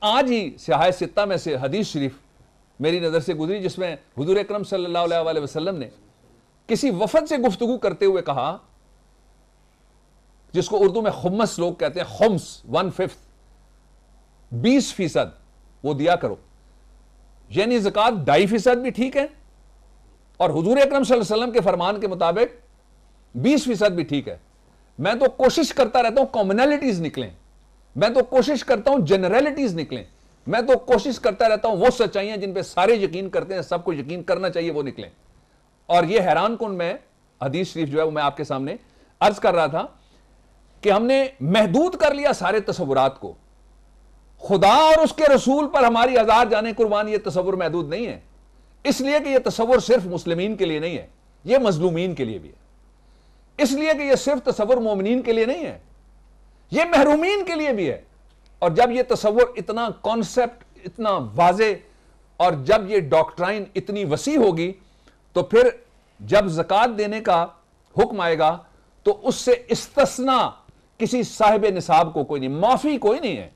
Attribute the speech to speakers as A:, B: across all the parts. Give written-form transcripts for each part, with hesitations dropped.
A: آج ہی سیاح ستہ میں سے حدیث شریف میری نظر سے گزری جس میں حضور اکرم صلی اللہ علیہ وسلم نے کسی وفد سے گفتگو کرتے ہوئے کہا، جس کو اردو میں خمس لوگ کہتے ہیں، خمس 1/5، 20% وہ دیا کرو، یعنی زکوٰۃ 2.5% بھی ٹھیک ہے اور حضور اکرم صلی اللہ علیہ وسلم کے فرمان کے مطابق 20% بھی ٹھیک ہے۔ میں تو کوشش کرتا رہتا ہوں کامنالٹیز نکلیں، میں تو کوشش کرتا ہوں جنرلٹیز نکلیں، میں تو کوشش کرتا رہتا ہوں وہ سچائیاں جن پہ سارے یقین کرتے ہیں، سب کو یقین کرنا چاہیے، وہ نکلیں۔ اور یہ حیران کن میں حدیث شریف جو ہے وہ میں آپ کے سامنے عرض کر رہا تھا کہ ہم نے محدود کر لیا سارے تصورات کو۔ خدا اور اس کے رسول پر ہماری ہزار جانیں قربان، یہ تصور محدود نہیں ہے، اس لیے کہ یہ تصور صرف مسلمین کے لیے نہیں ہے، یہ مظلومین کے لیے بھی ہے، اس لیے کہ یہ صرف تصور مومنین کے لیے نہیں ہے، یہ محرومین کے لیے بھی ہے۔ اور جب یہ تصور اتنا کانسیپٹ اتنا واضح اور جب یہ ڈاکٹرائن اتنی وسیع ہوگی تو پھر جب زکوٰۃ دینے کا حکم آئے گا تو اس سے استثناء کسی صاحب نصاب کو کوئی نہیں، معافی کوئی نہیں ہے۔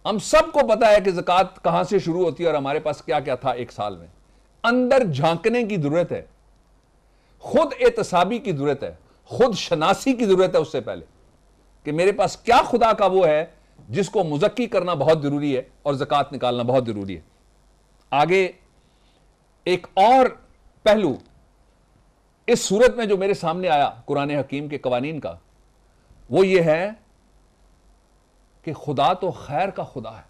A: ہم سب کو پتا ہے کہ زکوٰۃ کہاں سے شروع ہوتی ہے اور ہمارے پاس کیا کیا تھا ایک سال میں۔ اندر جھانکنے کی ضرورت ہے، خود احتسابی کی ضرورت ہے، خود شناسی کی ضرورت ہے اس سے پہلے کہ میرے پاس کیا خدا کا وہ ہے جس کو مزکی کرنا بہت ضروری ہے اور زکوٰۃ نکالنا بہت ضروری ہے۔ آگے ایک اور پہلو اس صورت میں جو میرے سامنے آیا قرآن حکیم کے قوانین کا، وہ یہ ہے کہ خدا تو خیر کا خدا ہے،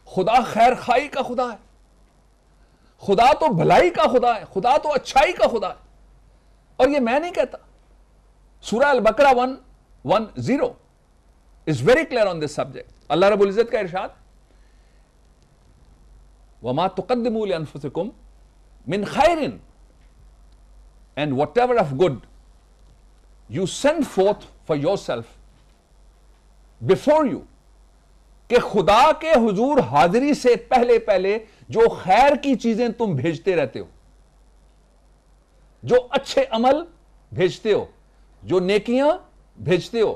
A: خدا خیر خائی کا خدا ہے، خدا تو بھلائی کا خدا ہے، خدا تو اچھائی کا خدا ہے۔ اور یہ میں نہیں کہتا، سورہ البقرہ 110 is very clear on this subject۔ اللہ رب العزت کا ارشاد، وَمَا تُقَدِّمُوا لِأَنفُسِكُمْ مِنْ خَيْرٍ and whatever of good you send forth for yourself before you، کہ خدا کے حضور حاضری سے پہلے پہلے جو خیر کی چیزیں تم بھیجتے رہتے ہو، جو اچھے عمل بھیجتے ہو، جو نیکیاں بھیجتے ہو،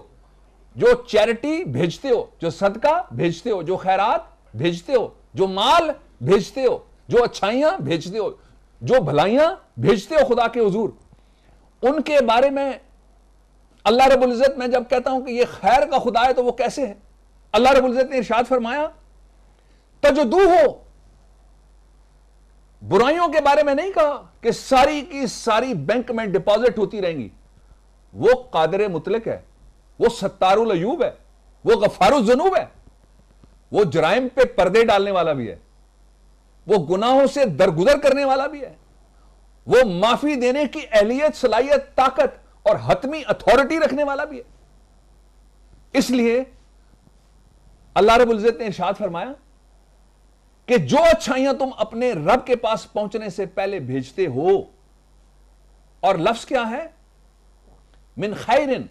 A: جو چیریٹی بھیجتے ہو، جو صدقہ بھیجتے ہو، جو خیرات بھیجتے ہو، جو مال بھیجتے ہو، جو اچھائیاں بھیجتے ہو، جو بھلائیاں بھیجتے ہو خدا کے حضور، ان کے بارے میں اللہ رب العزت میں جب کہتا ہوں کہ یہ خیر کا خدا ہے تو وہ کیسے ہے؟ اللہ رب العزت نے ارشاد فرمایا، تجدوہ، برائیوں کے بارے میں نہیں کہا کہ ساری کی ساری بینک میں ڈپازٹ ہوتی رہیں گی۔ وہ قادر مطلق ہے، وہ ستار العیوب ہے، وہ غفار الذنوب ہے، وہ جرائم پہ پردے ڈالنے والا بھی ہے، وہ گناہوں سے درگزر کرنے والا بھی ہے، وہ معافی دینے کی اہلیت، صلاحیت، طاقت اور حتمی اتھارٹی رکھنے والا بھی ہے۔ اس لیے اللہ رب العزت نے ارشاد فرمایا کہ جو اچھائیاں تم اپنے رب کے پاس پہنچنے سے پہلے بھیجتے ہو، اور لفظ کیا ہے؟ من خیرن،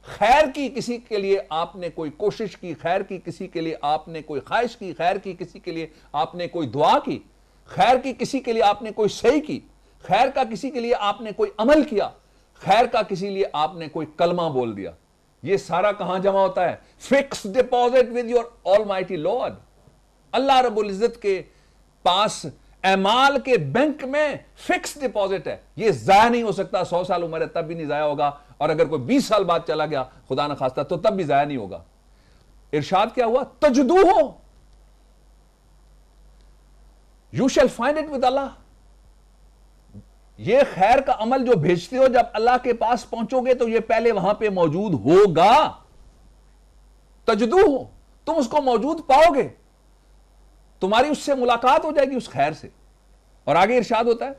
A: خیر کی کسی کے لیے آپ نے کوئی کوشش کی، خیر کی کسی کے لیے آپ نے کوئی خواہش کی، خیر کی کسی کے لیے آپ نے کوئی دعا کی، خیر کی کسی کے لیے آپ نے کوئی صحیح کی، خیر کا کسی کے لیے آپ نے کوئی عمل کیا، خیر کا کسی لیے آپ نے کوئی کلمہ بول دیا۔ یہ سارا کہاں جمع ہوتا ہے؟ Fix deposit with your almighty lord. اللہ رب العزت کے پاس اعمال کے بینک میں فکس ڈپازٹ ہے، یہ ضائع نہیں ہو سکتا۔ 100 سال عمر ہے تب بھی نہیں ضائع ہوگا، اور اگر کوئی 20 سال بعد چلا گیا خدا نہ خواستہ تو تب بھی ضائع نہیں ہوگا۔ ارشاد کیا ہوا؟ تجدوہ، you shall find it with اللہ۔ یہ خیر کا عمل جو بھیجتے ہو جب اللہ کے پاس پہنچو گے تو یہ پہلے وہاں پہ موجود ہوگا۔ تجدوہ، تم اس کو موجود پاؤ گے، تمہاری اس سے ملاقات ہو جائے گی اس خیر سے۔ اور آگے ارشاد ہوتا ہے،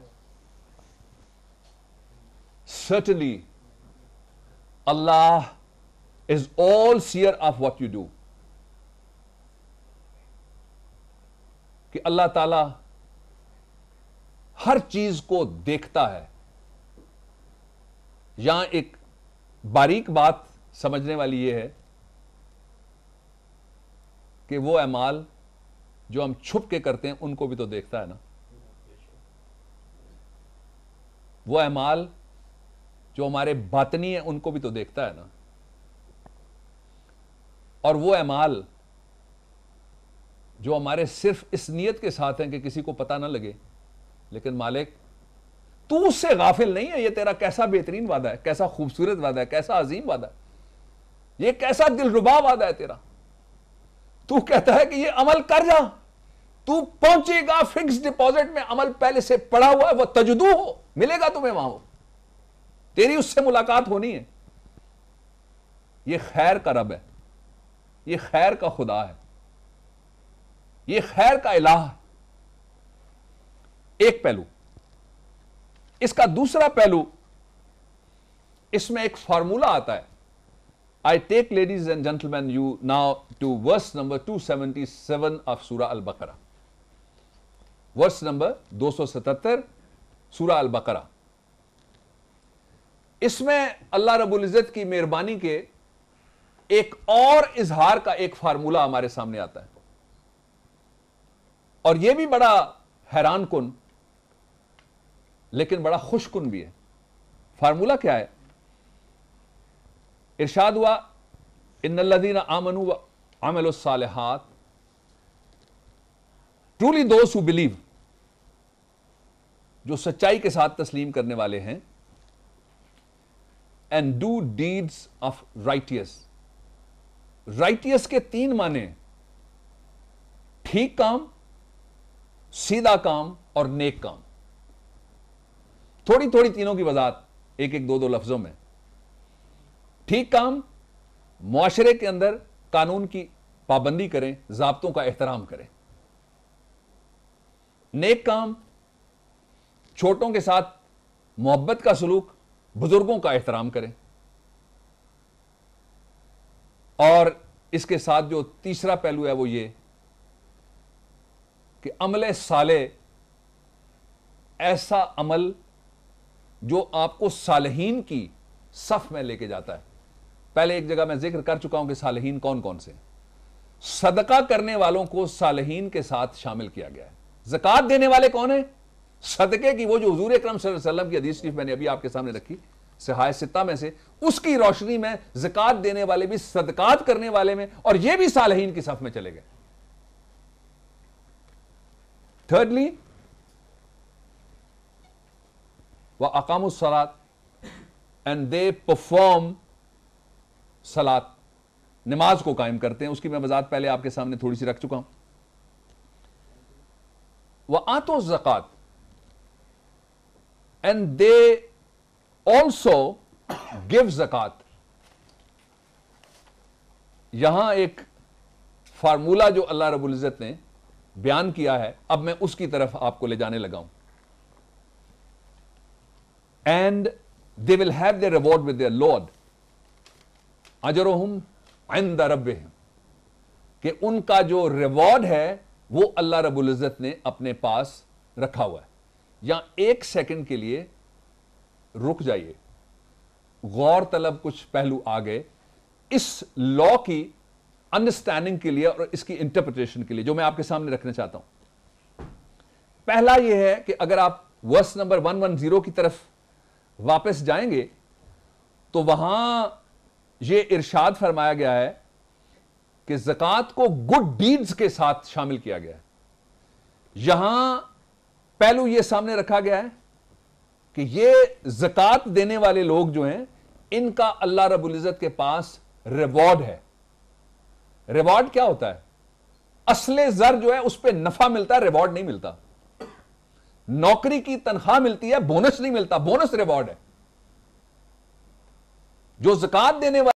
A: certainly Allah is all seer of what you do، کہ اللہ تعالی ہر چیز کو دیکھتا ہے۔ یہاں ایک باریک بات سمجھنے والی یہ ہے کہ وہ اعمال جو ہم چھپ کے کرتے ہیں ان کو بھی تو دیکھتا ہے نا۔ وہ اعمال جو ہمارے باطنی ہیں ان کو بھی تو دیکھتا ہے نا۔ اور وہ اعمال جو ہمارے صرف اس نیت کے ساتھ ہیں کہ کسی کو پتہ نہ لگے، لیکن مالک تو اس سے غافل نہیں ہے. یہ تیرا کیسا بہترین وعدہ ہے، کیسا خوبصورت وعدہ ہے، کیسا عظیم وعدہ ہے، یہ کیسا دلربا وعدہ ہے تیرا. تو کہتا ہے کہ یہ عمل کر جا، تو پہنچے گا فکس ڈپازٹ میں، عمل پہلے سے پڑا ہوا ہے، وہ تجدو ہو، ملے گا تمہیں وہاں، تیری اس سے ملاقات ہونی ہے. یہ خیر کا رب ہے، یہ خیر کا خدا ہے، یہ خیر کا الہ ہے. ایک پہلو. اس کا دوسرا پہلو، اس میں ایک فارمولا آتا ہے. I take, ladies and gentlemen, you now to verse number 277 of Surah Al-Baqarah. Verse number 277 سورہ البقرہ. اس میں اللہ رب العزت کی مہربانی کے ایک اور اظہار کا ایک فارمولہ ہمارے سامنے آتا ہے، اور یہ بھی بڑا حیران کن لیکن بڑا خوش کن بھی ہے. فارمولہ کیا ہے؟ ارشاد ہوا ان الذین آمنوا وعملوا الصالحات، truly those who believe، جو سچائی کے ساتھ تسلیم کرنے والے ہیں، and do deeds of righteous. righteous کے 3 معنی ہیں: ٹھیک کام، سیدھا کام اور نیک کام. تھوڑی تھوڑی تینوں کی وضاحت ایک ایک دو لفظوں میں. ٹھیک کام، معاشرے کے اندر قانون کی پابندی کریں، ضابطوں کا احترام کریں. نیک کام، چھوٹوں کے ساتھ محبت کا سلوک، بزرگوں کا احترام کریں. اور اس کے ساتھ جو تیسرا پہلو ہے وہ یہ کہ عمل صالح ایسا عمل جو آپ کو صالحین کی صف میں لے کے جاتا ہے. پہلے ایک جگہ میں ذکر کر چکا ہوں کہ صالحین کون کون سے. صدقہ کرنے والوں کو صالحین کے ساتھ شامل کیا گیا ہے. زکوٰۃ دینے والے کون ہیں؟ صدقے کی وہ جو حضور اکرم صلی اللہ علیہ وسلم کی حدیث شریف میں نے ابھی آپ کے سامنے رکھی، صحاح ستہ میں سے، اس کی روشنی میں زکوٰۃ دینے والے بھی صدقات کرنے والے میں، اور یہ بھی صالحین کی صف میں چلے گئے. تھرڈلی وَأَقَامُوا الصَّلَاةَ، and they perform صلاۃ، نماز کو قائم کرتے ہیں. اس کی میں وضاحت پہلے آپ کے سامنے تھوڑی سی رکھ چکا ہوں. وَآتُوا الزَّکَاۃَ، and they also give زکوٰۃ. یہاں ایک فارمولہ جو اللہ رب العزت نے بیان کیا ہے، اب میں اس کی طرف آپ کو لے جانے لگا ہوں. And they will have their reward with their Lord. اجرہم عند ربہم، کہ ان کا جو ریوارڈ ہے وہ اللہ رب العزت نے اپنے پاس رکھا ہوا ہے. یہاں ایک سیکنڈ کے لیے رک جائیے، غور طلب کچھ پہلو آ گئے اس لا کی انڈرسٹینڈنگ کے لیے اور اس کی انٹرپریٹیشن کے لیے، جو میں آپ کے سامنے رکھنا چاہتا ہوں. پہلا یہ ہے کہ اگر آپ ورس نمبر 110 کی طرف واپس جائیں گے تو وہاں یہ ارشاد فرمایا گیا ہے کہ زکوٰۃ کو گڈ ڈیڈز کے ساتھ شامل کیا گیا ہے. یہاں پہلو یہ سامنے رکھا گیا ہے کہ یہ زکوٰۃ دینے والے لوگ جو ہیں، ان کا اللہ رب العزت کے پاس ریوارڈ ہے. ریوارڈ کیا ہوتا ہے؟ اصل زر جو ہے اس پہ نفع ملتا ہے، ریوارڈ نہیں ملتا. نوکری کی تنخواہ ملتی ہے، بونس نہیں ملتا، بونس ریوارڈ ہے. جو زکوٰۃ دینے والے